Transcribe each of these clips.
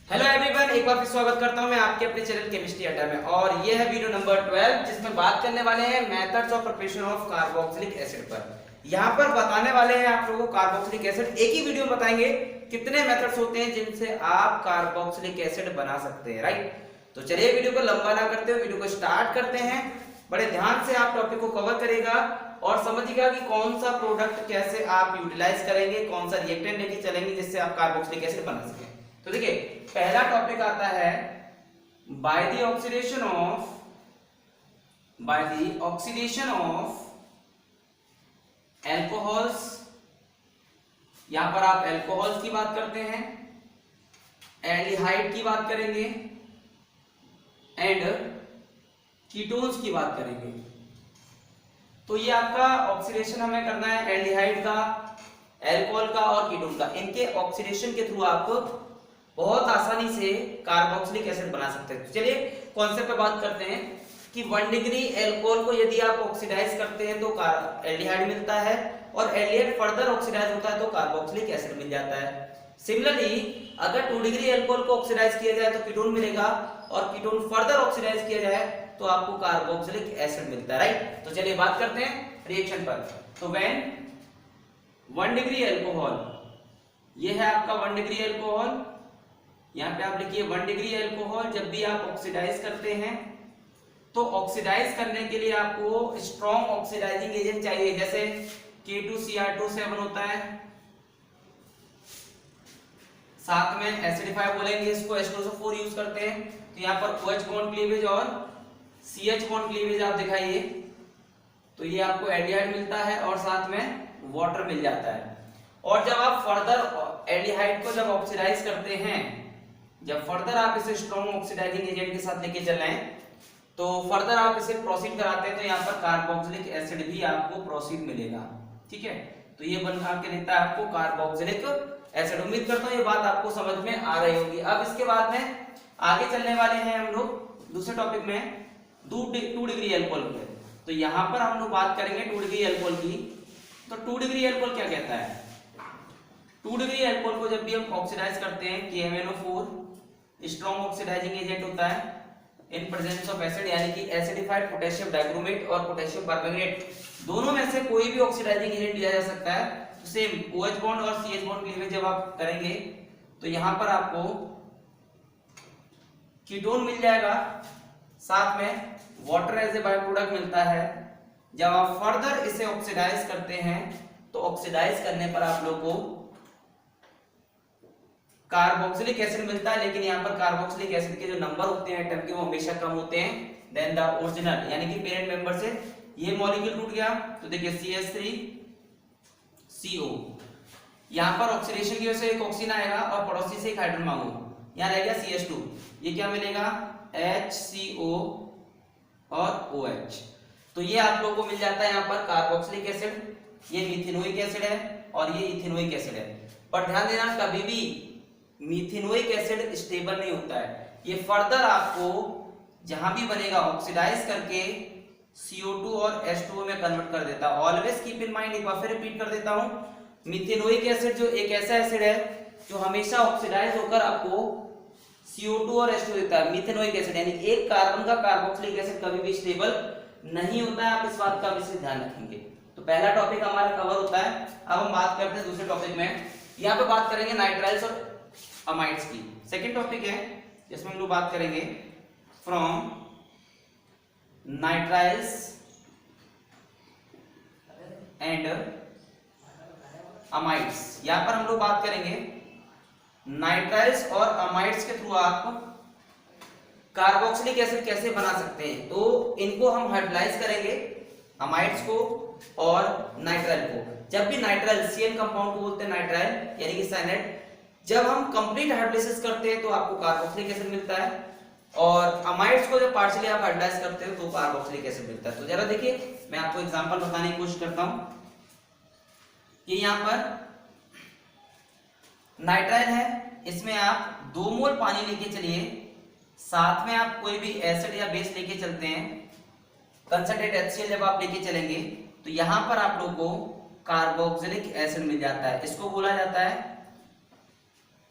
Hello everyone, एक बार फिर स्वागत करता हूं मैं आपके अपने चैनल केमिस्ट्री अड्डा में। और ये है वीडियो नंबर 12 जिसमें बात करने वाले हैं methods of preparation of carboxylic acid पर। यहाँ पर बताने वाले हैं आप लोगों को कार्बोक्सिलिक एसिड, एक ही वीडियो में बताएंगे कितने मेथड्स होते हैं जिनसे आप कार्बोक्सिलिक एसिड बना सकते हैं, राइट। तो चलिए वीडियो को लंबा ना करते हुए वीडियो को स्टार्ट करते हैं। बड़े ध्यान से आप टॉपिक को कवर करेगा और समझिएगा कि कौन सा प्रोडक्ट कैसे आप यूटिलाइज करेंगे, कौन सा रिएक्टेंट लेके चलेंगे जिससे आप कार्बोक्सिलिक एसिड बना सकें। तो देखिए पहला टॉपिक आता है by the oxidation of alcohols. यहां पर आप एल्कोहल्स की बात करते हैं, एल्डिहाइड की बात करेंगे एंड कीटोन्स की बात करेंगे। तो ये आपका ऑक्सीडेशन हमें करना है एल्डिहाइड का, एल्कोहल का और कीटोन का। इनके ऑक्सीडेशन के थ्रू आप बहुत आसानी से कार्बोक्सिलिक एसिड बना सकते हैं। चलिए कॉन्सेप्ट पे बात करते हैं कि 1 डिग्री एल्कोहल को यदि आप ऑक्सीडाइज करते हैं तो एल्डिहाइड मिलता है और एल्डिहाइड फर्दर ऑक्सीडाइज होता है तो कार्बोक्सिलिक एसिड मिल जाता है। सिमिलरली अगर 2 डिग्री एल्कोहल को ऑक्सीडाइज किया जाए तो कीटोन मिलेगा और कीटोन फर्दर ऑक्सीडाइज किया जाए तो आपको कार्बोक्सिलिक एसिड मिलता है, राइट। तो चलिए बात करते हैं रिएक्शन पर। तो व्हेन 1 डिग्री एल्कोहल, ये है आपका 1 डिग्री एल्कोहल, यहाँ पे आप लिखिए 1 डिग्री एल्कोहल। जब भी आप ऑक्सीडाइज करते हैं तो ऑक्सीडाइज करने के लिए आपको स्ट्रॉन्ग ऑक्सीडाइजिंग एजेंट चाहिए, जैसे K2Cr2 होता है, साथ में एसिडिफाई बोलेंगे इसको, H2SO4 यूज करते हैं। तो यहाँ पर OH बॉन्ड क्लीवेज और CH बॉन्ड क्लीवेज आप दिखाइए तो ये आपको एल्डिहाइड मिलता है और साथ में वाटर मिल जाता है। और जब आप फर्दर एल्डिहाइड को जब ऑक्सीडाइज करते हैं, जब फर्दर आप इसे स्ट्रॉन्ग ऑक्सीडाइजिंग एजेंट के साथ लेके चल रहे हैं तो फर्दर आप इसे प्रोसीड कराते हैं तो यहाँ पर कार्बोक्सिलिक एसिड भी आपको प्रोसीड मिलेगा, ठीक है। तो ये बन के देता है आपको कार्बोक्सिलिक एसिड। उम्मीद करता हूँ ये बात आपको समझ में आ रही होगी। अब इसके बाद में आगे चलने वाले हैं हम लोग दूसरे टॉपिक में 2 डिग्री एल्कोहल पे। तो यहाँ पर हम लोग बात करेंगे 2 डिग्री एल्कोहल की। तो 2 डिग्री एल्कोहल क्या कहता है? 2 डिग्री एल्कोहल को जब भी हम ऑक्सीडाइज करते हैं, KMnO4 स्ट्रॉन्ग ऑक्सीडाइजिंग एजेंट होता है इन प्रेजेंस ऑफ एसिड, यानी कि एसिडिफाइड पोटेशियम डाइक्रोमेट और पोटेशियम परमैंगनेट, दोनों में से कोई भी ऑक्सीडाइजिंग एजेंट लिया जा सकता है। तो सेम OH बॉन्ड और CH बॉन्ड क्लीवेज जब आप करेंगे तो यहां पर आपको कीटोन मिल जाएगा, साथ में water as a by product मिलता है। जब आप फर्दर इसे ऑक्सीडाइज करते हैं तो ऑक्सीडाइज करने पर आप लोग को कार्बोक्सिलिक एसिड मिलता है, लेकिन यहाँ पर कार्बोक्सिलिक एसिड के जो नंबर होते हैं एटम के वो हमेशा कम होते हैं देन द ओरिजिनल, यानी कि पेरेंट मेंबर से ये मॉलिक्यूल टूट गया तो देखिए CH3CO, यहाँ पर ऑक्सीडेशन की वजह से एक ऑक्सीजन आएगा और पड़ोसी से एक हाइड्रोजन मांगो, यहाँ रह गया CH2, ये क्या मिलेगा HCO और OH। तो ये आप लोगों को मिल जाता है यहाँ पर कार्बोक्सिलिक एसिड। ये मिथेनोइक एसिड है और ये इथेनोइक एसिड है। पर ध्यान देना कभी भी मिथेनोइक एसिड स्टेबल नहीं होता है, ये फर्दर आपको जहां भी बनेगा ऑक्सीडाइज करके CO2 और H2O में कन्वर्ट कर देता है। ऑलवेज कीप इन माइंड, एक बार फिर रिपीट कर देता हूं, मिथेनोइक एसिड जो एक ऐसा एसिड है जो हमेशा ऑक्सीडाइज होकर आपको CO2 और H2O देता है। मिथेनोइक एसिड यानी एक कार्बन का कार्बोक्सिलिक एसिड कभी भी स्टेबल नहीं होता है, आप इस बात का विशेष ध्यान रखेंगे। तो पहला टॉपिक हमारा कवर होता है। अब हम बात करते हैं दूसरे टॉपिक में, यहाँ पे बात करेंगे नाइट्राइल्स और अमाइड्स की। सेकेंड टॉपिक है जिसमें हम लोग बात करेंगे फ्रॉम नाइट्राइल्स एंड अमाइड्स। यहां पर हम लोग बात करेंगे नाइट्राइल्स और अमाइड्स के थ्रू आप कार्बोक्सिलिक एसिड कैसे बना सकते हैं। तो इनको हम हाइड्रोलाइज करेंगे, अमाइड्स को और नाइट्राइल को। जब भी नाइट्राइल CN कंपाउंड को बोलते हैं नाइट्राइल यानी कि साइनाइड, जब हम कंप्लीट हाइड्रोलाइसिस करते हैं तो आपको कार्बोक्सिलिक एसिड मिलता है और अमाइड्स को जब पार्शियली आप हाइड्रोलाइज करते हो तो कार्बोक्सिलिक एसिड मिलता है। तो जरा देखिए मैं आपको एग्जांपल बताने की कोशिश करता हूं कि यहां पर नाइट्राइल है, इसमें आप 2 मोल पानी लेके चलिए, साथ में आप कोई भी एसिड या बेस लेके चलते हैं, कंसंट्रेट HCl जब आप लेके चलेंगे तो यहां पर आप लोगों को कार्बोक्सिलिक एसिड मिल जाता है। इसको बोला जाता है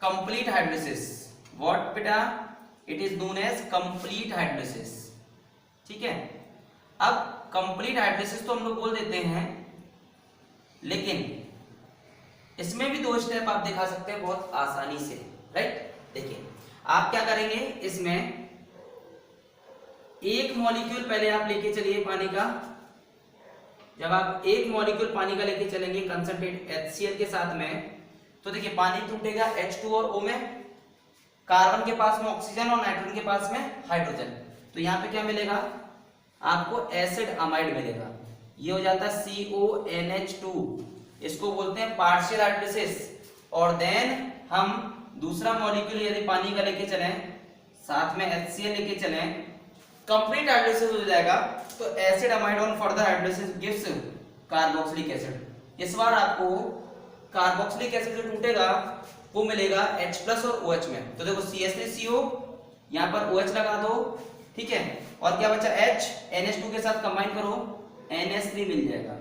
कंप्लीट हाइड्रोलिसिस। व्हाट बेटा, it is known as complete hydrolysis. ठीक है, अब कंप्लीट हाइड्रोलिसिस तो हम लोग बोल देते हैं, लेकिन इसमें भी 2 स्टेप आप दिखा सकते हैं बहुत आसानी से, राइट। देखिए आप क्या करेंगे, इसमें एक मॉलिक्यूल पहले आप लेके चलिए पानी का। जब आप एक मॉलिक्यूल पानी का लेके चलेंगे कंसंट्रेट HCl के साथ में, तो देखिए पानी टूटेगा H2 और O में, कार्बन के पास में ऑक्सीजन और नाइट्रोजन के पास में हाइड्रोजन। तो यहाँ पे क्या मिलेगा आपको, एसिड अमाइड मिलेगा। ये हो जाता है CONH2, इसको बोलते हैं पार्शियल हाइड्रोलिसिस। और देन हम दूसरा मॉलिक्यूल यदि पानी का लेके चलें, साथ में HCl लेके चलें, कंप्लीट हाइड्रोलिसिस हो जाएगा। तो acid amide on further hydrolysis gives carboxylic acid. इस बार आपको कार्बोक्सिलिक एसिड जो टूटेगा वो मिलेगा H+ और OH में। तो देखो CH3CO, यहाँ पर OH लगा दो, ठीक है, और क्या बचा H, NH2 के साथ कंबाइन करो, NH3 मिल जाएगा।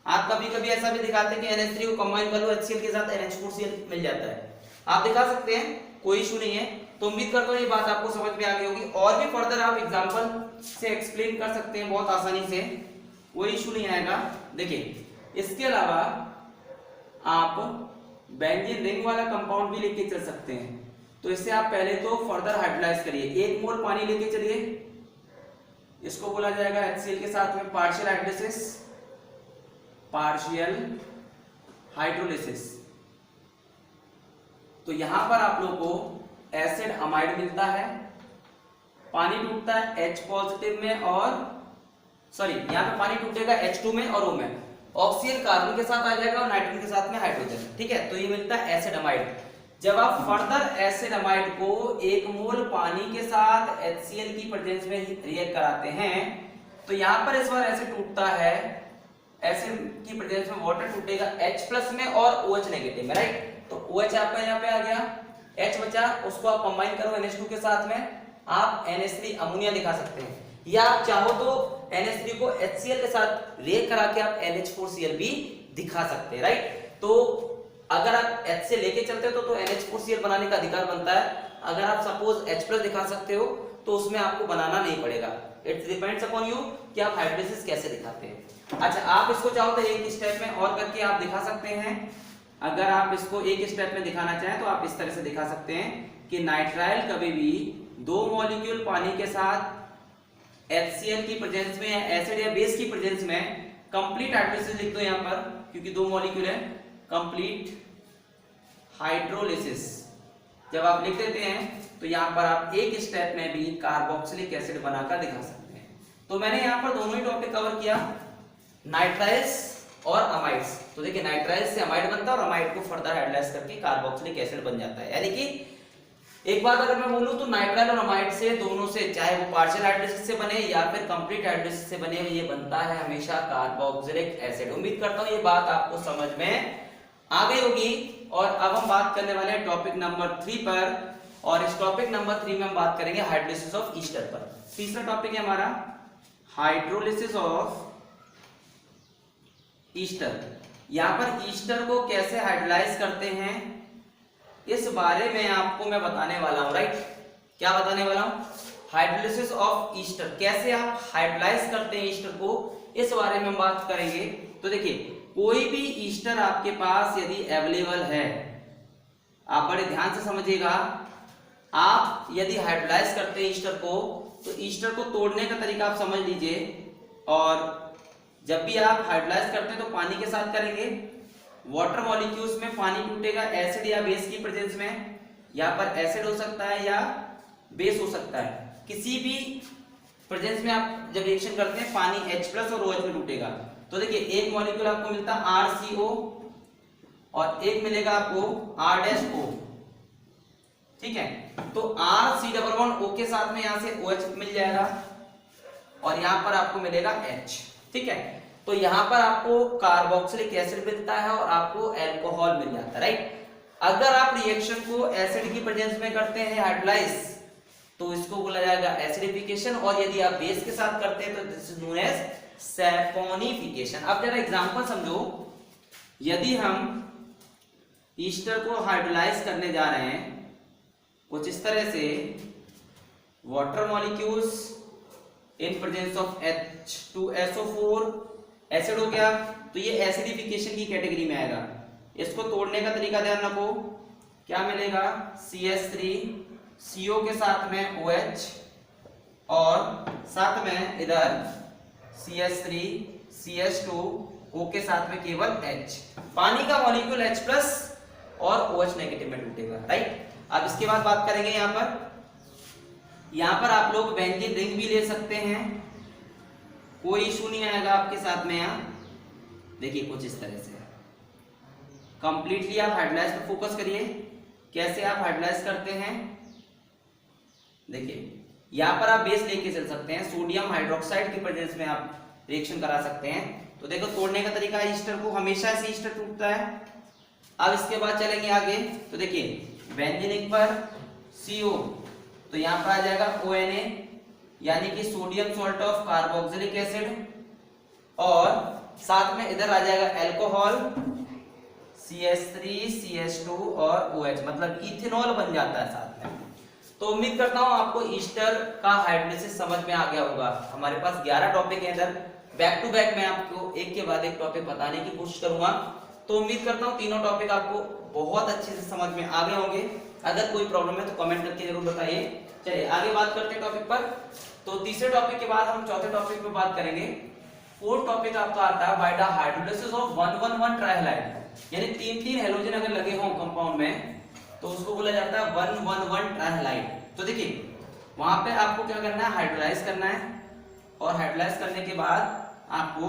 आप कभी कभी ऐसा भी दिखाते हैं कि NH3 को कंबाइन कर लो HCl के साथ, NH4Cl मिल जाता है, आप दिखा सकते हैं, कोई इशू नहीं है। तो उम्मीद करता हूँ ये बात आपको समझ में आ गई होगी। और भी फर्दर आप एग्जांपल से एक्सप्लेन कर सकते हैं बहुत आसानी से, कोई इशू नहीं आएगा। देखिए इसके अलावा आप बेंजीन रिंग वाला कंपाउंड भी लेके चल सकते हैं। तो इससे आप पहले तो फर्दर हाइड्रोलाइज करिए, 1 मोल पानी लेके चलिए, इसको बोला जाएगा HCl के साथ में पार्शियल हाइड्रोलिसिस, पार्शियल हाइड्रोलिसिस। तो यहां पर आप लोग को एसिड अमाइड मिलता है, पानी टूटता है H+ में, और सॉरी यहाँ पे पानी टूटेगा H2 में और O में, ऑक्सीजन कार्बन के साथ आ जाएगा और नाइट्रोजन के साथ में हाइड्रोजन। ठीक है, तो ये मिलता है एसिड अमाइड। जब आप फर्दर एसिड अमाइड को 1 मोल पानी के साथ HCl की प्रेजेंस में रिएक्ट कराते हैं, तो यहाँ पर इस बार एसिड टूटता है, एसिड की प्रेजेंस में वाटर टूटेगा H+ में और OH नेगेटिव में, राइट। तो OH आपका यहाँ पे आ गया, H बचा, उसको आप कंबाइन करो NH2 के साथ में, आप NH3 अमोनिया दिखा सकते हैं, या आप चाहो तो NH3 को HCl के साथ रिएक्ट करा के आप NH4Cl भी दिखा सकते हैं, राइट। तो अगर आप H से लेके चलते हो तो NH4Cl बनाने का अधिकार बनता है। अगर आप सपोज H+ दिखा सकते हो तो उसमें आपको बनाना नहीं पड़ेगा, इट डिपेंड्स अपॉन यू कि आप हाइड्रोलिसिस कैसे दिखाते हैं। अच्छा, आप इसको चाहो तो एक स्टेप में और करके आप दिखा सकते हैं। अगर आप इसको एक स्टेप में दिखाना चाहें तो आप इस तरह से दिखा सकते हैं कि नाइट्राइल कभी भी 2 मॉलिक्यूल पानी के साथ HCl की प्रेजेंस में या एसिड या बेस की प्रेजेंस में कंप्लीट हाइड्रोलिसिस लिख दो यहाँ पर, क्योंकि 2 मॉलिक्यूल है, कंप्लीट हाइड्रोलिसिस जब आप लिख देते हैं तो यहाँ पर आप एक स्टेप में भी कार्बोक्सिलिक एसिड बनाकर दिखा सकते हैं। तो मैंने यहाँ पर दोनों ही टॉपिक कवर किया, नाइट्राइल्स और अमाइड्स। तो देखिए नाइट्राइल्स से अमाइड बनता है और अमाइड को फर्दर हाइड्रोलाइज करके कार्बोक्सिलिक एसिड बन जाता है। यानी कि एक बात अगर मैं बोलूं तो नाइट्राइल और अमाइड से, दोनों से, चाहे वो पार्शियल हाइड्रोलिसिस से बने या फिर कंप्लीट हाइड्रोलिसिस से बने, ये बनता है हमेशा कार्बोक्सिलिक एसिड। उम्मीद करता हूं ये बात आपको समझ में आ गई होगी। और अब हम बात करने वाले हैं टॉपिक नंबर 3 पर, और इस टॉपिक नंबर 3 में हम बात करेंगे हाइड्रोलिसिस ऑफ ईस्टर पर। तीसरा टॉपिक है हमारा हाइड्रोलिसिस ऑफ ईस्टर। यहां पर ईस्टर को कैसे हाइड्रोलाइज करते हैं इस बारे में आपको मैं बताने वाला हूं, राइट। क्या बताने वाला हूं? हाइड्रोलिसिस ऑफ ईस्टर, कैसे आप हाइड्रोलाइज करते हैं ईस्टर को, इस बारे में हम बात करेंगे। तो देखिए कोई भी ईस्टर आपके पास यदि अवेलेबल है, आप बड़े ध्यान से समझिएगा, आप यदि हाइड्रोलाइज करते हैं ईस्टर को, तो ईस्टर को तोड़ने का तरीका आप समझ लीजिए। और जब भी आप हाइड्रोलाइज करते हैं तो पानी के साथ करेंगे, वाटर मॉलिक्यूल्स में पानी टूटेगा एसिड या बेस की प्रेजेंस में, यहाँ पर एसिड हो सकता है या बेस हो सकता है, किसी भी प्रेजेंस में आप जब रिएक्शन करते हैं पानी H+ और OH में टूटेगा। तो देखिए एक मॉलिक्यूल आपको मिलता है RCO और एक मिलेगा आपको R-O, ठीक है। तो RC+O के साथ में यहाँ से OH मिल जाएगा और यहाँ पर आपको मिलेगा H, ठीक है। तो यहाँ पर आपको कार्बोक्सिलिक एसिड मिलता है और आपको अल्कोहल मिल जाता है, राइट। अगर आप रिएक्शन को एसिड की प्रेजेंस में करते हैं हाइड्रोलाइज, तो इसको बोला जाएगा एसिडिफिकेशन, और यदि आप बेस के साथ करते हैं तो this is known as saponification. अब जरा एग्जांपल समझो, यदि हम ईस्टर को हाइड्रोलाइज करने जा रहे हैं कुछ इस तरह से water molecules in presence of H2SO4 acid हो गया, तो ये एसिडिफिकेशन की कैटेगरी में आएगा। इसको तोड़ने का तरीका ध्यान रखो, क्या मिलेगा CH3 CO के साथ में OH और साथ में इधर CH3 CH2 O के साथ में केवल H, पानी का मॉलिक्यूल H प्लस और OH नेगेटिव में टूटेगा, राइट। अब इसके बाद बात करेंगे यहाँ पर आप लोग बेंजीन रिंग भी ले सकते हैं, कोई इशू नहीं आएगा आपके साथ में। यहाँ देखिए कुछ इस तरह से कंप्लीटली आप हाइड्रोलाइज पर फोकस करिए, कैसे आप हाइड्रोलाइज करते हैं। देखिए यहाँ पर आप बेस लेके चल सकते हैं, सोडियम हाइड्रोक्साइड की प्रेजेंस में आप रिएक्शन करा सकते हैं। तो देखो तोड़ने का तरीका है, ईस्टर को हमेशा से ईस्टर टूटता है। अब इसके बाद चलेंगे आगे, तो देखिए बेंजीन पर CO, तो यहाँ पर आ जाएगा ONA यानी कि sodium salt of carboxylic acid, और साथ में इधर आ जाएगा अल्कोहल CH3 CH2 और OH, मतलब इथेनॉल बन जाता है साथ में। तो उम्मीद करता हूं आपको ईस्टर का हाइड्रोलिसिस समझ में आ गया होगा। हमारे पास 11 टॉपिक है इधर, बैक टू बैक मैं आपको एक के बाद एक टॉपिक बताने की कोशिश करूंगा। तो उम्मीद करता हूं तीनों टॉपिक आपको बहुत अच्छे से समझ में आ गए होंगे। अगर कोई प्रॉब्लम है तो कमेंट करके जरूर बताइए। चलिए आगे बात करते हैं टॉपिक पर। तो तीसरे टॉपिक के बाद हम चौथे टॉपिक पे बात करेंगे। फोर्थ टॉपिक आपका आता है by the hydrolysis of 111 trihalide, यानी 3-3 हैलोजन अगर लगे हों कंपाउंड में तो उसको बोला जाता है 111 ट्राइहैलाइड। तो देखिए वहां पे आपको क्या करना है, हाइड्रोलाइज करना है, और हाइड्रोलाइज करने के बाद आपको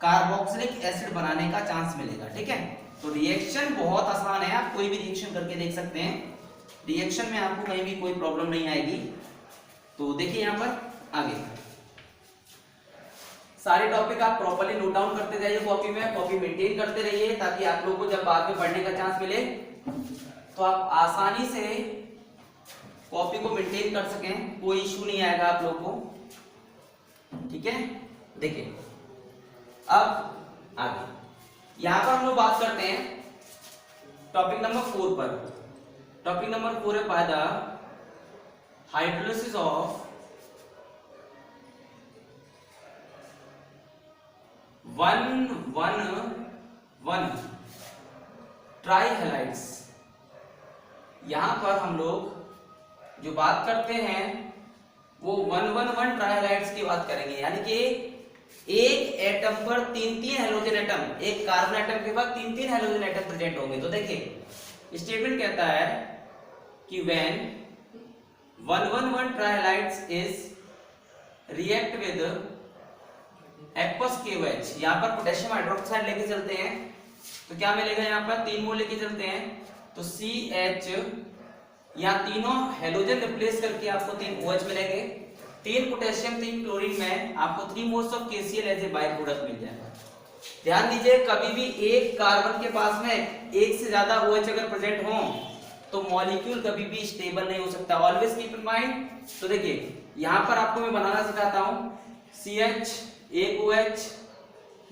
कार्बोक्सिलिक एसिड बनाने का चांस मिलेगा, ठीक है। तो रिएक्शन बहुत आसान है, आप कोई भी रिएक्शन करके देख सकते हैं, रिएक्शन में आपको कहीं भी कोई प्रॉब्लम नहीं आएगी। तो देखिए यहाँ पर आगे सारे टॉपिक आप प्रॉपर्ली नोट डाउन करते जाइए कॉपी में, कॉपी मेंटेन करते रहिए, ताकि आप लोगों को जब बाद में पढ़ने का चांस मिले तो आप आसानी से कॉपी को मेंटेन कर सकें, कोई इशू नहीं आएगा आप लोगों को, ठीक है। देखिए अब आगे यहां पर हम लोग बात करते हैं टॉपिक नंबर 4 पर। टॉपिक नंबर 4 है बाय द हाइड्रोलिसिस ऑफ 111 ट्राइहैलाइड्स। यहां पर हम लोग जो बात करते हैं वो 111 ट्राइहैलाइड्स की बात करेंगे, यानी कि एक एटम पर 3-3 हैलोजन एटम, एक कार्बन एटम के बाद 3-3 हैलोजन एटम प्रेजेंट होंगे। तो देखिए स्टेटमेंट कहता है कि when 111 trihalides is react with aqueous KOH, यहाँ पर पोटेशियम हाइड्रोक्साइड लेके चलते हैं तो क्या मिलेगा, यहाँ पर 3 मोल लेके चलते हैं तो CH, यहाँ तीनों हेलोजन रिप्लेस करके आपको 3 OH मिलेंगे, 3 पोटेशियम 3 क्लोरीन में आपको 3 moles of KCl as a by product मिल जाएगा। ध्यान दीजिए कभी भी एक कार्बन के पास में एक से ज्यादा OH अगर प्रेजेंट हो तो मॉलिक्यूल कभी भी स्टेबल नहीं हो सकता, ऑलवेज कीप इन माइंड। तो देखिए यहाँ पर आपको मैं बनाना सिखाता हूँ, CH, एक OH,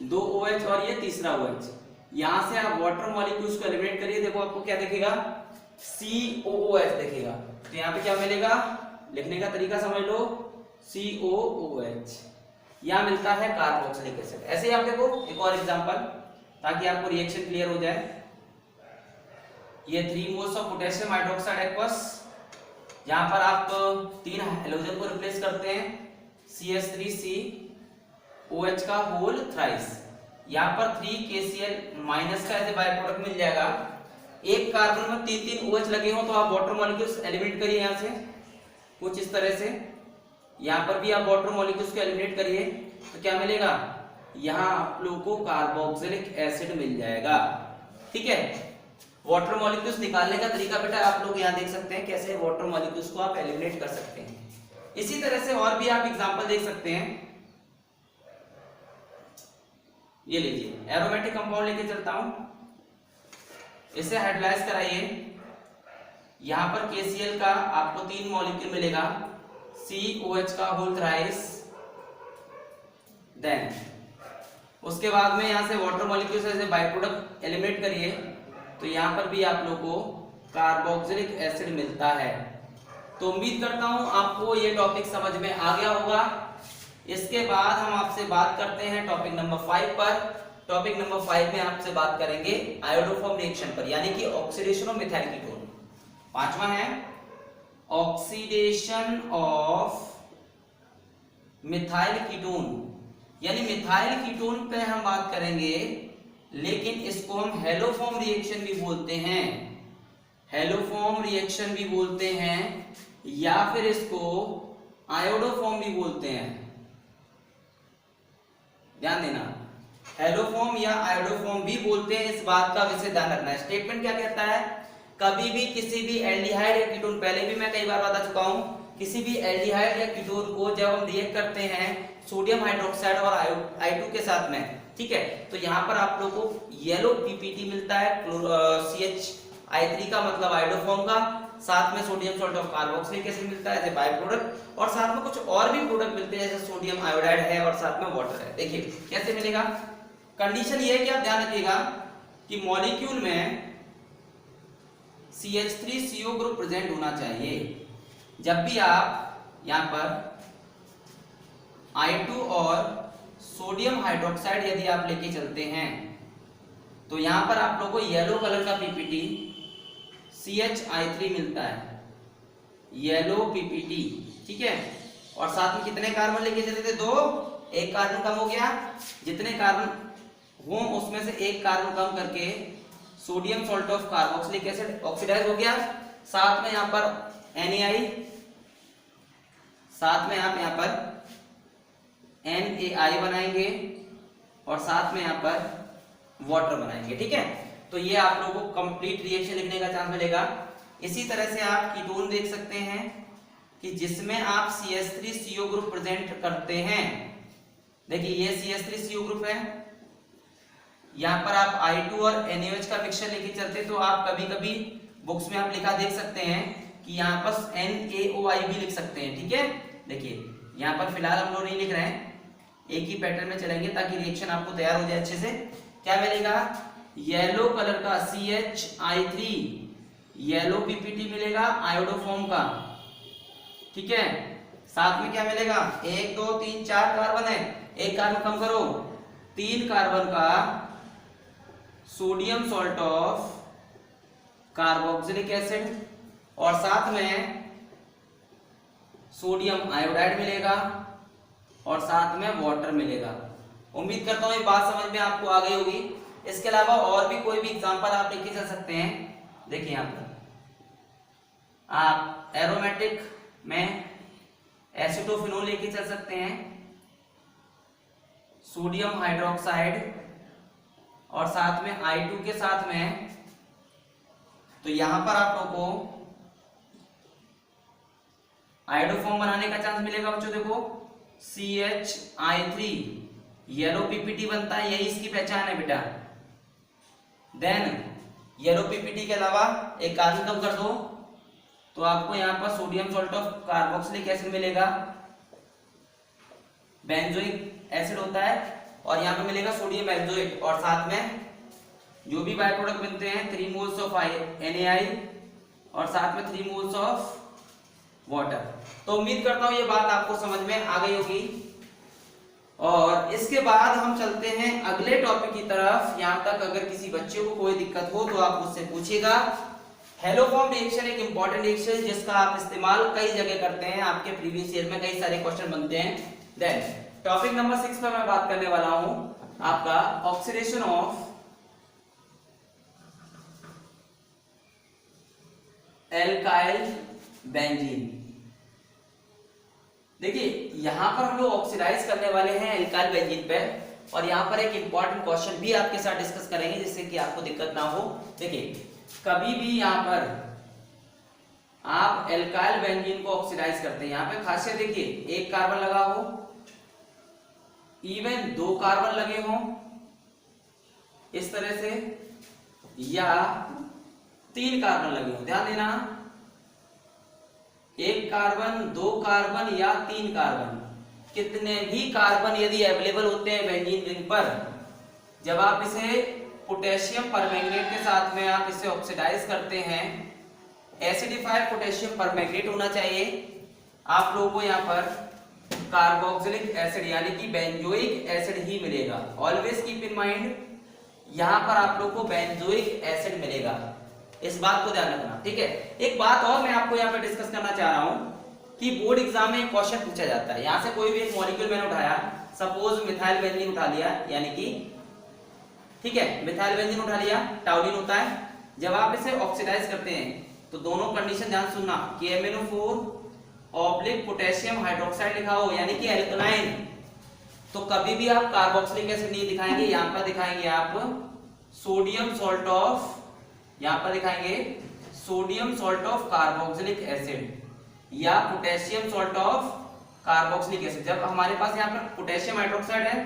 2 OH और ये तीसरा OH। यहां से आप वाटर मॉलिक्यूल्स को एलिमिनेट करिए, देखो आपको क्या दिखेगा, COOH दिखेगा। तो यहाँ पे क्या मिलेगा, लिखने का तरीका समझ लो, COOH। यहां मिलता है कार्बोक्सिलिक एसिड। ऐसे ही आप देखो एक और एग्जांपल, ताकि आपको रिएक्शन क्लियर हो जाए। ये 3 moles of potassium hydroxide aqueous, यहां पर आप 3 हैलोजन को रिप्लेस करते हैं, CH3C OH का होल थ्राइस, यहाँ पर 3 KCl माइनस का एज बाय प्रोडक्ट मिल जाएगा। एक कार्बन में 3-3 OH लगे हो तो आप वाटर मॉलिक्यूल्स एलिमिनेट करिए यहाँ से कुछ इस तरह से, यहाँ पर भी आप वाटर मॉलिक्यूल्स को एलिमिनेट करिए तो क्या मिलेगा, यहाँ आप लोगों को कार्बोक्सिलिक एसिड मिल जाएगा, ठीक है। वाटर मॉलिक्यूल्स निकालने का तरीका बेटा आप लोग यहाँ देख सकते हैं, कैसे वाटर मॉलिक्यूल्स को आप एलिमिनेट कर सकते हैं। इसी तरह से और भी आप एग्जांपल देख सकते हैं। ये लीजिए एरोमेटिक कंपाउंड लेके चलता हूं, इसे हाइड्रोलाइज कराइए। यहां पर KCl का आपको 3 मॉलिक्यूल मिलेगा, COH का होल थ्राइस, देन उसके बाद में यहां से वाटर मॉलिक्यूल से बाय प्रोडक्ट एलिमिनेट करिए तो यहां पर भी आप लोग को कार्बोक्सिलिक एसिड मिलता है। तो उम्मीद करता हूं आपको ये टॉपिक समझ में आ गया होगा। इसके बाद हम आपसे बात करते हैं टॉपिक नंबर 5 पर। टॉपिक नंबर 5 में आपसे बात करेंगे आयोडोफॉर्म रिएक्शन पर, यानी कि ऑक्सीडेशन ऑफ मिथाइल कीटोन। पांचवा है ऑक्सीडेशन ऑफ मिथाइल कीटोन, यानी मिथाइल कीटोन पे हम बात करेंगे, लेकिन इसको हम हेलोफॉर्म रिएक्शन भी बोलते हैं, हेलोफॉर्म रिएक्शन भी बोलते हैं, या फिर इसको आयोडोफॉर्म भी बोलते हैं। ध्यान देना, हेलोफॉर्म या आयोडोफॉर्म भी बोलते हैं, इस बात का विशेष ध्यान रखना है। स्टेटमेंट क्या कहता है, कभी भी किसी भी एल्डिहाइड या कीटोन, पहले भी मैं कई बार बता चुका हूं, किसी भी एल्डिहाइड या कीटोन को जब हम रिएक्ट करते हैं सोडियम हाइड्रोक्साइड और I2 के साथ में, ठीक है, तो यहाँ पर आप लोगों को येलो पीपीटी मिलता है, CH3 का मतलब आयोडोफॉर्म का, साथ में sodium salt of carboxylic acid मिलता है एज बाय प्रोडक्ट, और साथ में कुछ और भी प्रोडक्ट मिलते हैं जैसे सोडियम आयोडाइड है और साथ में वाटर है। देखिए कैसे मिलेगा, कंडीशन ये है कि आप ध्यान रखिएगा कि मॉलिक्यूल में CH3CO ग्रुप प्रेजेंट होना चाहिए। जब भी आप यहाँ पर I2 और सोडियम हाइड्रोक्साइड यदि आप लेके चलते हैं, तो यहाँ पर आप लोगों को येलो कलर का पीपीटी CH3 मिलता है, येलो पीपीटी, ठीक है, और साथ में कितने कार्बन लेके चले थे, 2, एक कार्बन कम हो गया, जितने कार्बन हो उसमें से एक कार्बन कम करके sodium salt of carboxylic acid oxidize हो गया, साथ में यहाँ पर NaI, साथ में आप यहाँ पर NaI बनाएंगे और साथ में यहाँ पर वाटर बनाएंगे, ठीक है। तो ये आप लोगों को कंप्लीट रिएक्शन लिखने का चांस मिलेगा। इसी तरह से आप कीटोन देख सकते हैं कि जिसमें आप CH3CO ग्रुप प्रेजेंट करते हैं। देखिए ये CH3CO ग्रुप है, यहाँ पर आप I2 और NaOH का मिक्सचर लेके चलते, तो आप कभी कभी बुक्स में आप लिखा देख सकते हैं कि यहाँ पर NaOI भी लिख सकते हैं, ठीक है। देखिए यहाँ पर फिलहाल हम लोग नहीं लिख रहे हैं, एक ही पैटर्न में चलेंगे ताकि रिएक्शन आपको तैयार हो जाए अच्छे से। क्या मिलेगा, येलो कलर का CH3, येलो पीपीटी मिलेगा आयोडोफॉर्म का, ठीक है। साथ में क्या मिलेगा, 1 2 3 4 कार्बन है, एक कार्बन कम करो, 3 कार्बन का sodium salt of carboxylic acid, और साथ में सोडियम आयोडाइड मिलेगा और साथ में वाटर मिलेगा। उम्मीद करता हूं ये बात समझ में आपको आ गई होगी। इसके अलावा और भी कोई भी एग्जांपल आप लेके चल सकते हैं। देखिए यहाँ पर आप एरोमेटिक में एसिटोफिनोल लेके चल सकते हैं, सोडियम हाइड्रोक्साइड और साथ में I2 के साथ में, तो यहां पर आप लोगों को आयोडोफॉर्म बनाने का चांस मिलेगा बच्चों। देखो CH3 येलो पीपीटी बनता है, यही इसकी पहचान है बेटा। देन येलो पीपीटी के अलावा एक कार्बन कम कर दो, तो आपको यहाँ पर sodium salt of carboxylic acid मिलेगा, बेंजोइक एसिड होता है, और यहाँ पे मिलेगा सोडियम बेंजोएट, और साथ में जो भी बाय प्रोडक्ट बनते हैं 3 मोल्स ऑफ NaI और साथ में 3 मोल्स ऑफ वाटर। तो उम्मीद करता हूं ये बात आपको समझ में आ गई होगी। और इसके बाद हम चलते हैं अगले टॉपिक की तरफ। यहां तक अगर किसी बच्चे को कोई दिक्कत हो तो आप मुझसे पूछिएगा। हेलोफॉर्म रिएक्शन एक इंपॉर्टेंट रिएक्शन जिसका आप इस्तेमाल कई जगह करते हैं, आपके प्रीवियस ईयर में कई सारे क्वेश्चन बनते हैं। देन टॉपिक नंबर 6 पर मैं बात करने वाला हूं आपका ऑक्सीडेशन ऑफ एल्काइल बेंजीन। देखिए यहां पर हम लोग ऑक्सीडाइज करने वाले हैं एल्काइल बेंजीन पे, और यहां पर एक इंपॉर्टेंट क्वेश्चन भी आपके साथ डिस्कस करेंगे जिससे कि आपको दिक्कत ना हो। देखिए कभी भी यहां पर आप एल्काइल बेंजीन को ऑक्सीडाइज करते हैं, यहां पे खासियत देखिए, एक कार्बन लगा हो, इवन 2 कार्बन लगे हो इस तरह से, या 3 कार्बन लगे हो। ध्यान देना, 1 कार्बन, 2 कार्बन या 3 कार्बन, कितने भी कार्बन यदि अवेलेबल होते हैं बेंजीन रिंग पर, जब आप इसे पोटेशियम परमैंगनेट के साथ में आप इसे ऑक्सीडाइज करते हैं एसिडिफाइड पोटेशियम परमैंगनेट होना चाहिए। आप लोगों को यहाँ पर कार्बोक्सिलिक एसिड यानी कि बेंजोइक एसिड ही मिलेगा। ऑलवेज कीप इन माइंड, यहाँ पर आप लोग को बेंजोइक एसिड मिलेगा, इस बात को ध्यान रखना, ठीक है। एक बात और मैं आपको यहाँ पे डिस्कस करना चाह रहा हूँ कि बोर्ड एग्जाम में क्वेश्चन पूछा जाता है। यहाँ से कोई भी एक मॉलिक्यूल मैंने उठाया, सपोज मिथाइल बेंजीन उठा लिया, यानी कि ठीक है मिथाइल बेंजीन उठा लिया, टाउलिन होता है। जब आप इसे ऑक्सीडाइज करते हैं तो दोनों कंडीशन ध्यान सुनना, KMnO4 ऑब्लिक पोटेशियम हाइड्रोक्साइड लिखा हो यानी कि एल्कलाइन, तो कभी भी आप कार्बोक्सिलिक एसिड नहीं दिखाएंगे, यहाँ पर दिखाएंगे आप सोडियम सॉल्ट ऑफ, यहाँ पर दिखाएंगे sodium salt of carboxylic acid या potassium salt of carboxylic acid. जब हमारे पास यहाँ पर पोटेशियम हाइड्रोक्साइड है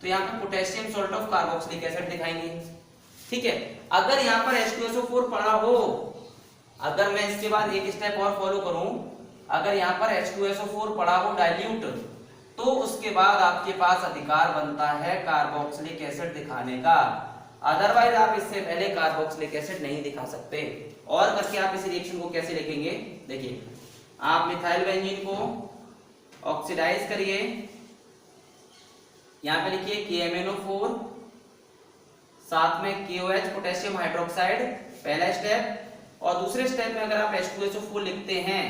तो यहाँ पर potassium salt of carboxylic acid दिखाएंगे, ठीक है। अगर यहाँ पर H2SO4 पड़ा हो, अगर मैं इसके बाद एक स्टेप और फॉलो करूं, अगर यहाँ पर H2SO4 पड़ा हो डाइल्यूट, तो उसके बाद आपके पास अधिकार बनता है कार्बोक्सिलिक एसिड दिखाने का। अदरवाइज आप इससे पहले कार्बोक्सिलिक एसिड नहीं दिखा सकते। और करके आप इस रिएक्शन को कैसे लिखेंगे, देखिए आप मिथाइल बेंजीन को ऑक्सीडाइज करिए, यहाँ पे लिखिए KMnO4 साथ में KOH पोटेशियम हाइड्रोक्साइड, पहला स्टेप। और दूसरे स्टेप में अगर आप H2SO4 लिखते हैं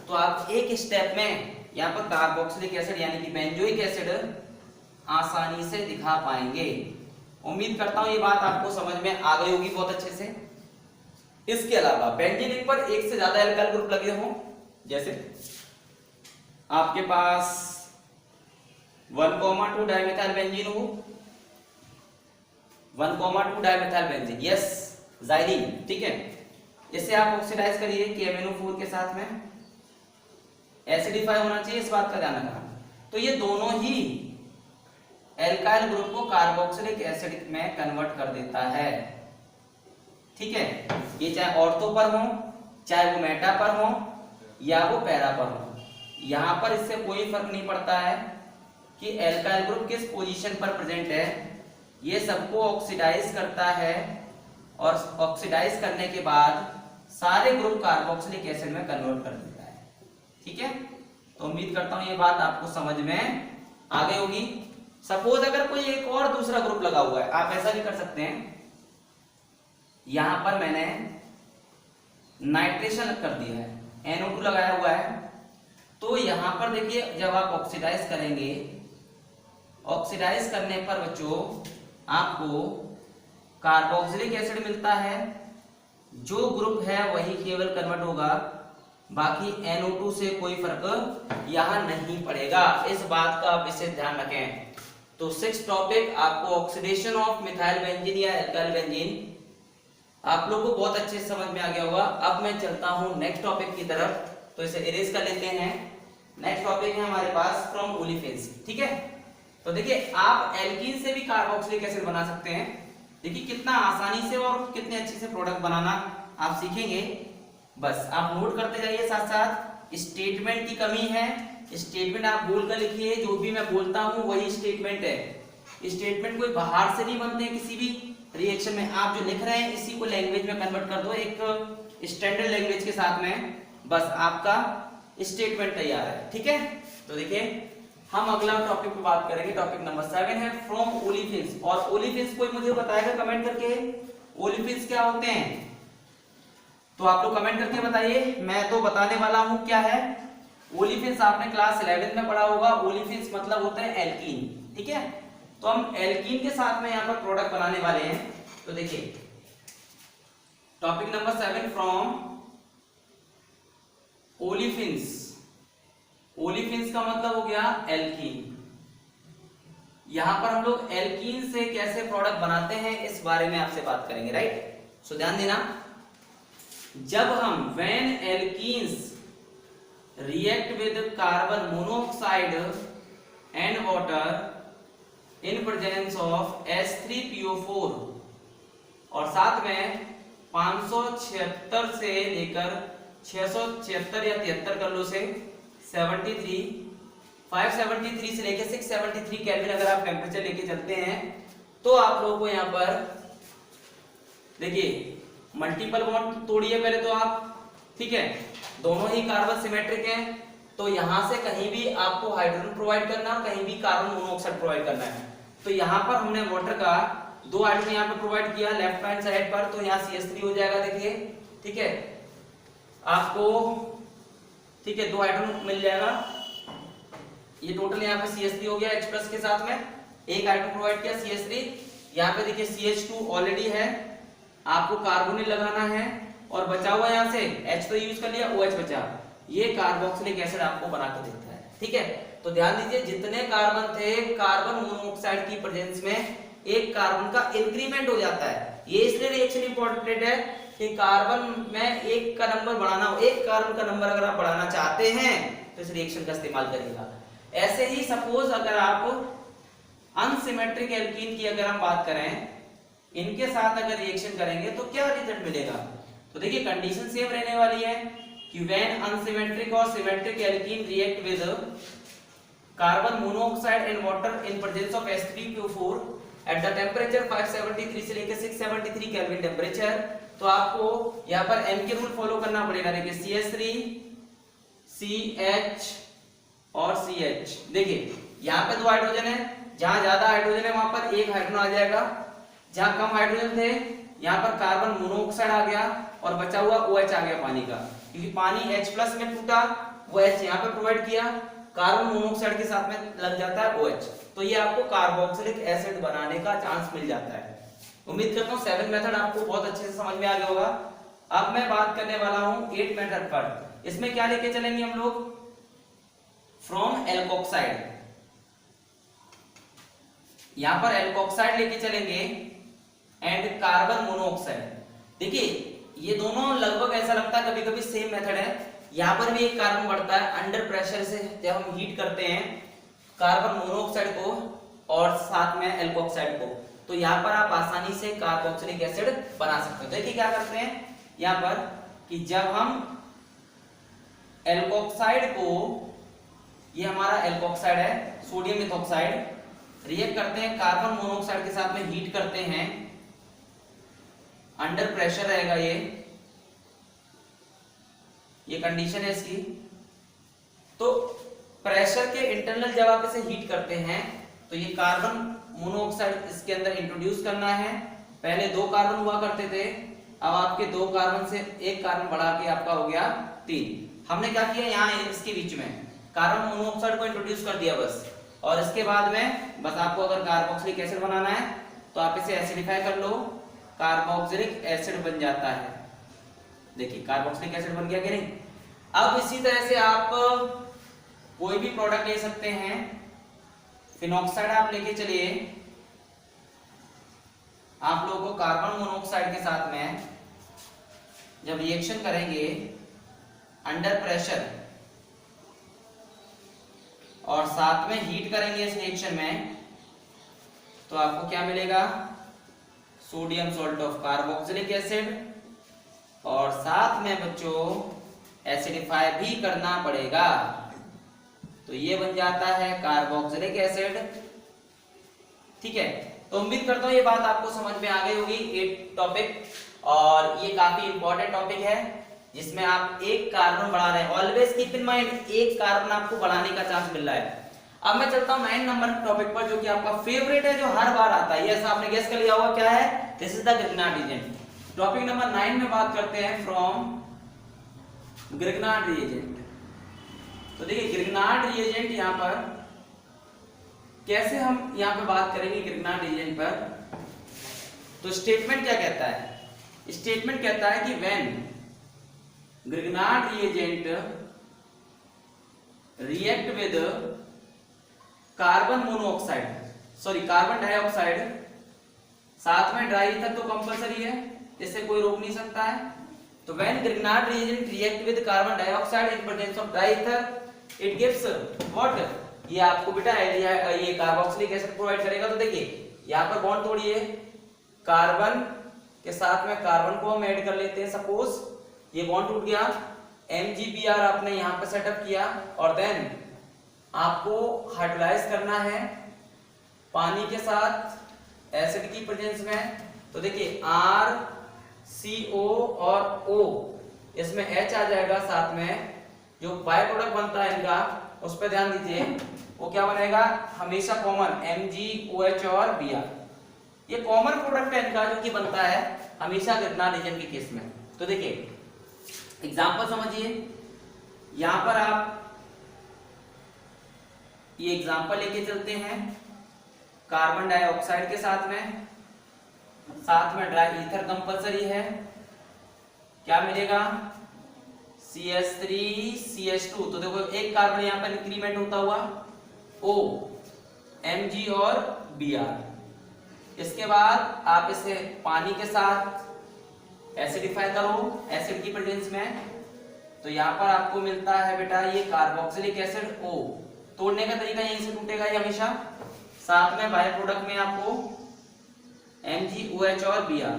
तो आप एक स्टेप में यहाँ पर कार्बोक्सिलिक एसिड यानी कि बेंजोइक एसिड आसानी से दिखा पाएंगे। उम्मीद करता हूं ये बात आपको समझ में आ गई होगी बहुत अच्छे से। इसके अलावा बेंजीन पर एक से ज्यादा एल्काइल ग्रुप लगे हों, जैसे आपके पास 1,2 डाइमिथाइल बेंजीन हो, 1,2 डाइमिथाइल बेंजीन, यस जाइलीन, ठीक है। इसे आप ऑक्सीडाइज करिए KMnO4 के साथ में, एसिडिफाई होना चाहिए, इस बात का ध्यान रखना। तो ये दोनों ही एल्काइल ग्रुप को कार्बोक्सिलिक एसिड में कन्वर्ट कर देता है, ठीक है। ये चाहे ऑर्थो पर हो, चाहे वो मेटा पर हो या वो पैरा पर हो, यहां पर इससे कोई फर्क नहीं पड़ता है कि एल्काइल ग्रुप किस पोजीशन पर प्रेजेंट है। ये सबको ऑक्सीडाइज करता है और ऑक्सीडाइज करने के बाद सारे ग्रुप कार्बोक्सिलिक एसिड में कन्वर्ट कर देता है, ठीक है। तो उम्मीद करता हूं ये बात आपको समझ में आ गई होगी। सपोज अगर कोई एक और दूसरा ग्रुप लगा हुआ है, आप ऐसा भी कर सकते हैं, यहां पर मैंने नाइट्रेशन कर दिया है, NO2 लगाया हुआ है, तो यहां पर देखिए जब आप ऑक्सीडाइज करेंगे, ऑक्सीडाइज करने पर बच्चों आपको कार्बोक्सिलिक एसिड मिलता है, जो ग्रुप है वही केवल कन्वर्ट होगा, बाकी NO2 से कोई फर्क यहां नहीं पड़ेगा। इस बात का आप इसे ध्यान रखें। तो 6 टॉपिक आपको ऑक्सीडेशन ऑफ मिथाइल बेंजीन या एल्काइल बेंजीन आप लोग को बहुत अच्छे से समझ में आ गया होगा। अब मैं चलता हूं नेक्स्ट टॉपिक की तरफ, तो इसे इरेज कर लेते हैं। नेक्स्ट टॉपिक है हमारे पास फ्रॉम ओलिफिन्स, ठीक है। तो देखिए आप एल्कीन से भी कार्बोक्सिलिक एसिड बना सकते हैं। देखिए कितना आसानी से और कितने अच्छे से प्रोडक्ट बनाना आप सीखेंगे। बस आप नोट करते जाइए, साथ साथ स्टेटमेंट की कमी है, स्टेटमेंट आप बोल कर लिखिए, जो भी मैं बोलता हूं वही स्टेटमेंट है। स्टेटमेंट कोई बाहर से नहीं बनते, किसी भी रिएक्शन में आप जो लिख रहे हैं इसी को लैंग्वेज में कन्वर्ट कर दो एक स्टैंडर्ड लैंग्वेज के साथ में, बस आपका स्टेटमेंट तैयार है, ठीक है। तो देखिए हम अगला टॉपिक पे बात करेंगे, टॉपिक नंबर 7 है फ्रॉम ओलिफिन्स। और ओलिफिन्स कोई मुझे बताएगा कमेंट करके ओलिफिन्स क्या होते हैं, तो आप लोग कमेंट करके बताइए। मैं तो बताने वाला हूं क्या है ओलिफिन्स। आपने क्लास 11 में पढ़ा होगा, ओलिफिन्स मतलब होता है एल्कीन, ठीक है। तो हम एल्कीन के साथ में यहाँ पर प्रोडक्ट बनाने वाले हैं। तो देखिए topic number 7 from olefins. Olefins का मतलब हो गया एल्कीन। यहां पर हम लोग एल्कीन से कैसे प्रोडक्ट बनाते हैं इस बारे में आपसे बात करेंगे, राइट। सो ध्यान देना, जब हम when alkenes react with carbon monoxide and water in presence of H3PO4 और साथ में 576 से लेकर 676 या 73 कर लो से 573 से लेकर 673 केल्विन अगर आप टेम्परेचर लेके चलते हैं तो आप लोगों को यहाँ पर देखिए मल्टीपल बॉन्ड तोड़िए पहले तो आप ठीक है, दोनों ही कार्बन सिमेट्रिक हैं, तो यहां से कहीं भी आपको हाइड्रोजन प्रोवाइड करना है और कहीं भी कार्बन मोनोऑक्साइड प्रोवाइड करना है। तो यहाँ पर हमने वाटर का 2 हाइड्रोजन यहाँ पे प्रोवाइड किया लेफ्ट हैंड साइड पर, तो यहाँ CH3 हो जाएगा, देखिए, ठीक है आपको, ठीक है 2 हाइड्रोजन मिल जाएगा। ये टोटल यहाँ पे CH3 हो गया H+ के साथ में, एक हाइड्रोजन प्रोवाइड किया CH3। यहाँ पे देखिए CH2 ऑलरेडी है, आपको कार्बोनिल लगाना है, और बचा हुआ यहाँ से H तो यूज कर लिया, OH बचा, ये कार्बोक्सिलिक एसिड आपको बना के देता है। ठीक है, तो ध्यान दीजिए जितने कार्बन थे, कार्बन मोनोऑक्साइड की प्रेजेंस में एक कार्बन का इंक्रीमेंट हो जाता है। ये इसलिए रिएक्शन इंपॉर्टेंट है कि कार्बन में एक का नंबर बढ़ाना हो, एक कार्बन का नंबर अगर आप बढ़ाना चाहते हैं तो इस रिएक्शन का इस्तेमाल करिएगा। ऐसे ही सपोज अगर आप अनसिमेट्रिक एल्कीन की अगर हम बात करें, इनके साथ अगर रिएक्शन करेंगे तो क्या रिजल्ट मिलेगा, तो देखिए कंडीशन सेम रहने वाली है कि व्हेन अनसिमेट्रिक और symmetric alkene react with carbon monoxide and water in presence of H3PO4 at the temperature 573 से लेकर 673 केल्विन टेंपरेचर, तो आपको यहाँ पर M के रूल फॉलो करना पड़ेगा। देखिए CH3 CH और CH, देखिए यहाँ पे 2 हाइड्रोजन है, जहां ज्यादा हाइड्रोजन है वहां पर एक हाइड्रोजन आ जाएगा, जहां कम हाइड्रोजन थे यहाँ पर कार्बन मोनोऑक्साइड आ गया और बचा हुआ OH आ गया पानी का, क्योंकि पानी H+ में टूटा, वो H यहाँ पे प्रोवाइड किया, कार्बन मोनोऑक्साइड के साथ में लग जाता है OH, तो ये आपको कार्बोक्सिलिक एसिड बनाने का चांस मिल जाता है। उम्मीद करता हूँ 7 मेथड आपको बहुत अच्छे से समझ में आ गया होगा। अब मैं बात करने वाला हूँ 8 मेथड पर। इसमें क्या लेके चलेंगे हम लोग, फ्रॉम एल्कोक्साइड, यहां पर एल्कोक्साइड लेके चलेंगे एंड कार्बन मोनोऑक्साइड। देखिए ये दोनों लगभग ऐसा लगता है कभी कभी सेम मेथड है, यहां पर भी एक कार्बन बढ़ता है अंडर प्रेशर से, जब हम हीट करते हैं कार्बन मोनोऑक्साइड को और साथ में एल्कोक्साइड को, तो यहां पर आप आसानी से कार्बोक्सिलिक एसिड बना सकते हो। देखिए क्या करते हैं यहां पर कि जब हम एल्कोक्साइड को, ये हमारा एल्कोक्साइड है सोडियम मिथॉक्साइड, रिएक्ट करते हैं कार्बन मोनोऑक्साइड के साथ में, हीट करते हैं, अंडर प्रेशर रहेगा ये कंडीशन है इसकी। तो प्रेशर के इंटरनल जब आप इसे हीट करते हैं तो ये कार्बन मोनोऑक्साइड इसके अंदर इंट्रोड्यूस करना है। पहले 2 कार्बन हुआ करते थे, अब आपके 2 कार्बन से एक कार्बन बढ़ा के आपका हो गया 3। हमने क्या किया, यहाँ इसके बीच में कार्बन मोनोऑक्साइड को इंट्रोड्यूस कर दिया बस, और इसके बाद में बस आपको अगर कार्बोक्सिलिक एसिड बनाना है तो आप इसे एसिडिफाई कर लो, कार्बोक्सिलिक एसिड बन जाता है। देखिए कार्बोक्सिलिक एसिड बन गया कि नहीं। अब इसी तरह से आप कोई भी प्रोडक्ट ले सकते हैं, फिनॉक्साइड आप लेके चलिए, आप लोगों को कार्बन मोनोऑक्साइड के साथ में जब रिएक्शन करेंगे अंडर प्रेशर और साथ में हीट करेंगे इस रिएक्शन में, तो आपको क्या मिलेगा, sodium salt of carboxylic acid, और साथ में बच्चों एसिडिफाई भी करना पड़ेगा, तो ये बन जाता है कार्बोक्सिलिक एसिड। ठीक है, तो उम्मीद करता हूं ये बात आपको समझ में आ गई होगी, 8 टॉपिक, और ये काफी इंपॉर्टेंट टॉपिक है जिसमें आप एक कार्बन बढ़ा रहे हैं। ऑलवेज कीप इन माइंड एक कार्बन आपको बढ़ाने का चांस मिल रहा है। अब मैं चलता हूं 9 नंबर टॉपिक पर, जो कि आपका फेवरेट है, जो हर बार आता है, ये आपने गेस कर लिया होगा क्या है, this is the Grignard reagent. Topic number 9 में बात करते हैं फ्रॉम ग्रिग्नार्ड रिएजेंट। तो देखिए ग्रिग्नार्ड रिएजेंट यहाँ पर कैसे हम यहाँ पे बात करेंगे ग्रिग्नार्ड रिएजेंट पर। तो स्टेटमेंट क्या कहता है, स्टेटमेंट कहता है कि when Grignard reagent react with carbon monoxide, sorry carbon dioxide, साथ में ड्राई ईथर तो कंपलसरी है, इससे कोई रोक नहीं सकता है। तो when Grignard reagent react with carbon dioxide in presence of dry ether, it gives what, ये आपको बेटा ये कार्बोक्सिलिक एसिड प्रोवाइड करेगा। तो देखिए यहाँ पर बॉन्ड तोड़िए, कार्बन के साथ में कार्बन को हम ऐड कर लेते हैं, सपोज ये बॉन्ड टूट गया, MgBr आपने यहाँ पर सेटअप किया, और देन आपको हाइड्रोलाइज करना है पानी के साथ एसिड की प्रेजेंस में। तो देखिए RCO और O इसमें H आ जाएगा, साथ में जो बाय प्रोडक्ट बनता है इनका उस पर ध्यान दीजिए, वो क्या बनेगा, हमेशा कॉमन MgOH और Br। ये कॉमन प्रोडक्ट है इनका जो कि बनता है हमेशा कितना रीजन के केस में। तो देखिए एग्जांपल समझिए, यहां पर आप ये एग्जांपल लेके चलते हैं कार्बन डाइऑक्साइड के साथ में ड्राई ईथर कंपलसरी है, क्या मिलेगा CH3CH2। तो देखो एक कार्बन यहां पर इंक्रीमेंट होता हुआ O Mg और Br। इसके बाद आप इसे पानी के साथ एसिडिफाई करो एसिड की प्रेजेंस में, तो यहां पर आपको मिलता है बेटा ये कार्बोक्सिलिक एसिड O। तोड़ने का तरीका यहीं से टूटेगा ये हमेशा, साथ में बाय प्रोडक्ट में आपको MgOH और Br।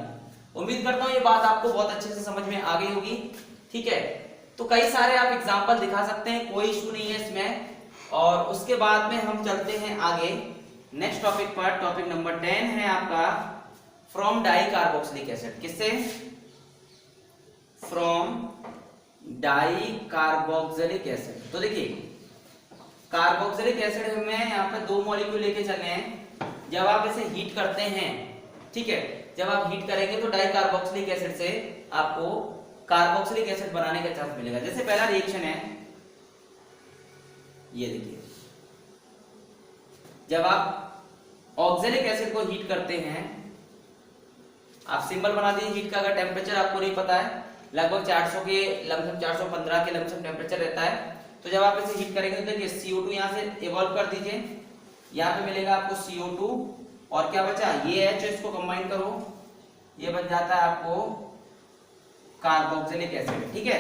उम्मीद करता हूं ये बात आपको बहुत अच्छे से समझ में आ गई होगी, ठीक है। तो कई सारे आप एग्जांपल दिखा सकते हैं, कोई इशू नहीं है इसमें। और उसके बाद में हम चलते हैं आगे नेक्स्ट टॉपिक पर। टॉपिक नंबर 10 है आपका फ्रॉम डाई कार्बोक्सिलिक एसिड। किससे? From di carboxylic acid. तो देखिए कार्बोक्सिलिक एसिड में यहाँ पे दो मॉलिक्यूल लेके चले हैं, जब आप इसे हीट करते हैं, ठीक है, जब आप हीट करेंगे तो डाई कार्बोक्सिलिक एसिड से आपको कार्बोक्सिलिक एसिड बनाने का चांस मिलेगा। जैसे पहला रिएक्शन है, ये देखिए, जब आप ऑक्जेलिक एसिड को हीट करते हैं, आप सिंबल बना दीजिए हीट का। अगर टेम्परेचर आपको नहीं पता है, लगभग 400 के लमसम 415 के लमसम टेम्परेचर रहता है। तो जब आप इसे हीट करेंगे तो देखिए CO2 यहां से इवॉल्व कर दीजिए, यहां पे मिलेगा आपको CO2 और क्या बचा ये H, इसको कंबाइन करो, ये बन जाता है आपको कार्बोक्सिलिक एसिड, ठीक है।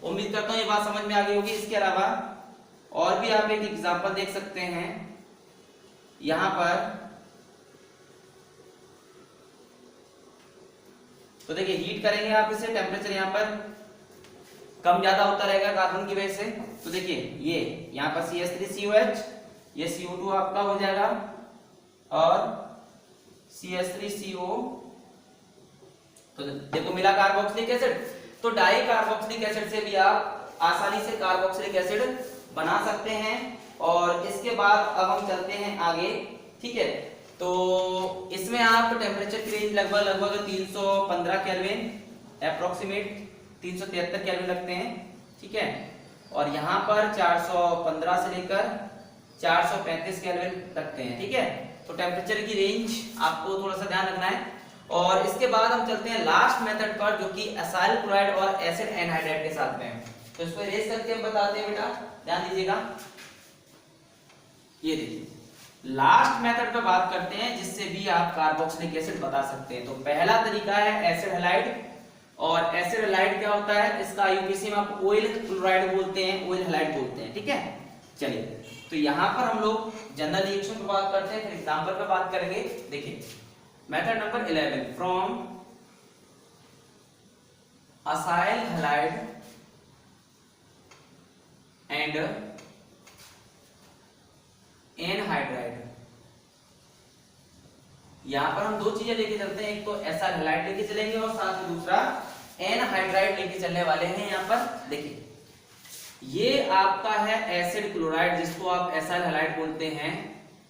उम्मीद करता हूं ये बात समझ में आ गई होगी। इसके अलावा और भी आप एक एग्जांपल देख सकते हैं, यहां पर तो देखिए हीट करेंगे आप इसे, टेम्परेचर यहां पर कम ज्यादा होता रहेगा कार्बन की वजह से। तो देखिए ये यहां पर CH3COH, ये CO2 आपका हो जाएगा और CH3CO, तो देखो मिला कार्बोक्सिलिक एसिड। तो डाई कार्बोक्सिलिक एसिड से भी आप आसानी से कार्बोक्सिलिक एसिड बना सकते हैं। और इसके बाद अब हम चलते हैं आगे, ठीक है। तो इसमें आप टेम्परेचर की रेंज लगभग 315 केल्विन, अप्रोक्सीमेट 373 केल्विन रखते हैं, ठीक है। और यहाँ पर 415 से लेकर 435 केल्विन रखते हैं, ठीक है। तो टेम्परेचर की रेंज आपको थोड़ा सा ध्यान रखना है। और इसके बाद हम चलते हैं लास्ट मेथड पर, जो कि एसाइल क्लोराइड और एसिड एनहाइड्राइड के साथ में है। तो इसको इरेज करके हम बताते हैं बेटा, ध्यान दीजिएगा। ये देखिए लास्ट मेथड पे बात करते हैं, जिससे भी आप कार्बोक्सिलिक एसिड बता सकते हैं। तो पहला तरीका है एसिड हैलाइड। और एसिड हैलाइड क्या होता है, इसका आईयूपीएसी में आप ऑयल क्लोराइड बोलते हैं, ऑयल हैलाइड बोलते हैं, ठीक है। चलिए तो यहाँ पर हम लोग जनरल रिएक्शन पे बात करते हैं, फिर एग्जांपल पे बात करेंगे। देखिए method number 11 from acyl halide and anhydride. यहां पर हम दो चीजें लेके चलते हैं, एक तो एसाइल हैलाइड लेके चलेंगे और साथ में दूसरा एनहाइड्राइड लेके चलने वाले हैं। यहां पर देखिए ये आपका है एसिड क्लोराइड, जिसको आप एसाइल हैलाइड बोलते हैं।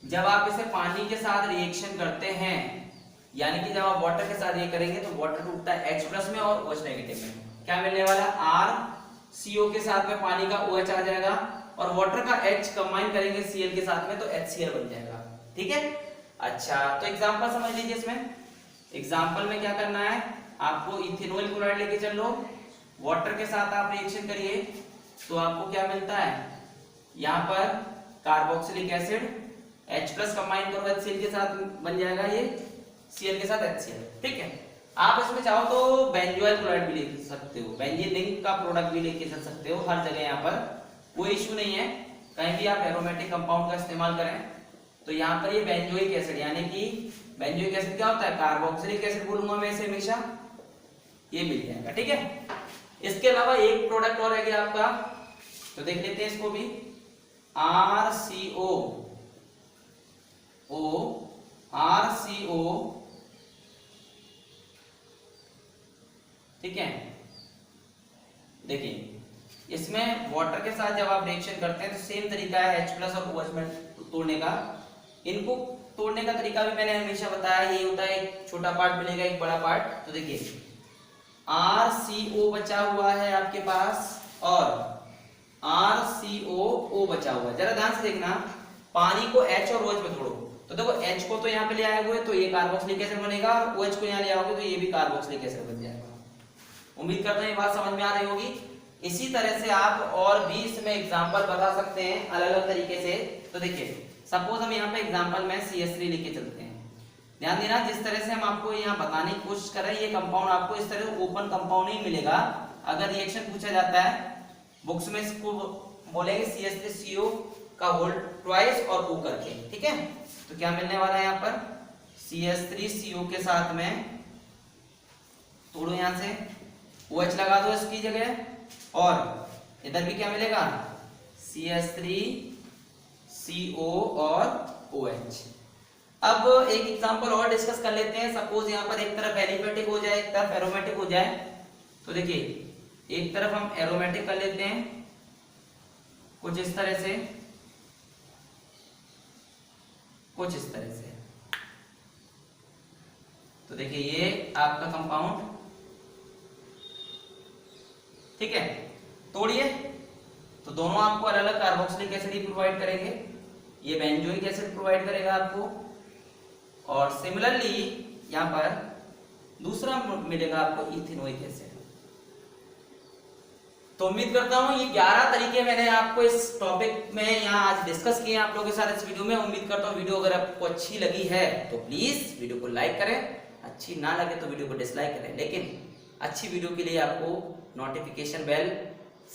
जब आप इसे पानी के साथ रिएक्शन करते हैं, यानी कि जब आप वाटर के साथ ये करेंगे तो वाटर टूटता है H+ में और OH नेगेटिव में, क्या मिलने वाला RCO के साथ में पानी का OH आ जाएगा और वाटर का H कंबाइन करेंगे Cl के साथ में तो HCl बन जाएगा, ठीक है। अच्छा तो एग्जांपल समझ लीजिए। इसमें एग्जांपल में क्या करना है, आपको इथेनॉल क्लोराइड लेके चल लो, वाटर के साथ आप रिएक्शन करिए तो आपको क्या मिलता है, यहाँ पर कार्बोक्सिलिक एसिड H+ कंबाइन करो HCl के साथ बन जाएगा ये Cl के साथ HCl, ठीक है। आप इसमें चाहो तो बेंजोइल क्लोराइड भी ले सकते हो, बेंजीन रिंग का प्रोडक्ट भी लेके चल सकते हो, हर जगह यहाँ पर कोई इशू नहीं है। कहीं भी आप एरोमेटिक कंपाउंड का इस्तेमाल करें तो यहाँ पर ये बेंजोइक एसिड, यानी कि बेंजोइक एसिड क्या होता है, कार्बोक्सिलिक एसिड बोलूंगा मैं इसे हमेशा, ये मिल जाएगा, ठीक है। इसके अलावा एक प्रोडक्ट और है गया आपका, तो देख लेते हैं इसको भी, RCO, ठीक है। देखिए इसमें वाटर के साथ जब आप रिएक्शन करते हैं तो सेम तरीका है H+ और OH में तोड़ने का। इनको तोड़ने का तरीका भी मैंने हमेशा बताया, ये होता है एक छोटा पार्ट मिलेगा एक बड़ा पार्ट। तो देखिए RCO बचा हुआ है आपके पास और RCOO बचा हुआ है। जरा ध्यान से देखना, पानी को H और OH में तोड़ो तो देखो H को तो यहाँ पे ले आए हुए तो ये कार्बोक्सिलिक एसिड बनेगा और OH को यहाँ ले आओगे तो ये भी कार्बोक्सिलिक एसिड बन जाएगा। उम्मीद करता हूँ ये बात समझ में आ रही होगी। इसी तरह से आप और भी इसमें एग्जांपल बता सकते हैं अलग अलग तरीके से। तो देखिए सपोज हम यहाँ पे एग्जांपल में CH3 लिख के चलते हैं। ध्यान देना, जिस तरह से हम आपको यहाँ बताने की कोशिश कर रहे हैं ये कंपाउंड आपको इस तरह ओपन कंपाउंड ही मिलेगा। अगर रिएक्शन पूछा जाता है बुक्स में इसको बोलेंगे CH3CO का होल ट्वाइस और O करके, ठीक है। तो क्या मिलने वाला है यहाँ पर CH3CO के साथ में तोड़ो यहाँ से OH लगा दो इसकी जगह और इधर भी क्या मिलेगा CH3CO और OH। अब एक एग्जांपल और डिस्कस कर लेते हैं। सपोज यहाँ पर एक तरफ एलिफेटिक हो जाए एक तरफ एरोमेटिक हो जाए। तो देखिए एक तरफ हम एरोमेटिक कर लेते हैं कुछ इस तरह से, कुछ इस तरह से। तो देखिए ये आपका कंपाउंड, ठीक है। तोड़िए तो दोनों आपको अलग अलग कार्बोक्सिलिक एसिड ही प्रोवाइड करेंगे। ये बेंजोइक एसिड प्रोवाइड करेगा आपको और सिमिलरली यहां पर दूसरा मिलेगा आपको इथेनोइक एसिड। तो उम्मीद करता हूं ये 11 तरीके मैंने आपको इस टॉपिक में यहाँ आज डिस्कस किए आप लोगों के साथ इस वीडियो में। उम्मीद करता हूं वीडियो अगर आपको अच्छी लगी है तो प्लीज वीडियो को लाइक करें, अच्छी ना लगे तो वीडियो को डिसलाइक करें। लेकिन अच्छी वीडियो के लिए आपको नोटिफिकेशन बेल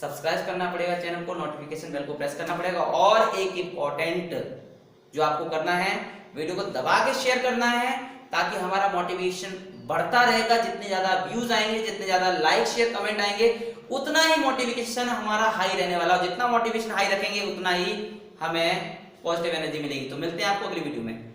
सब्सक्राइब करना पड़ेगा, चैनल को नोटिफिकेशन बेल को प्रेस करना पड़ेगा। और एक इम्पोर्टेंट जो आपको करना है, वीडियो को दबा के शेयर करना है ताकि हमारा मोटिवेशन बढ़ता रहेगा। जितने ज्यादा व्यूज आएंगे, जितने ज्यादा लाइक शेयर कमेंट आएंगे, उतना ही मोटिवेशन हमारा हाई रहने वाला है। जितना मोटिवेशन हाई रखेंगे उतना ही हमें पॉजिटिव एनर्जी मिलेगी। तो मिलते हैं आपको अगली वीडियो में।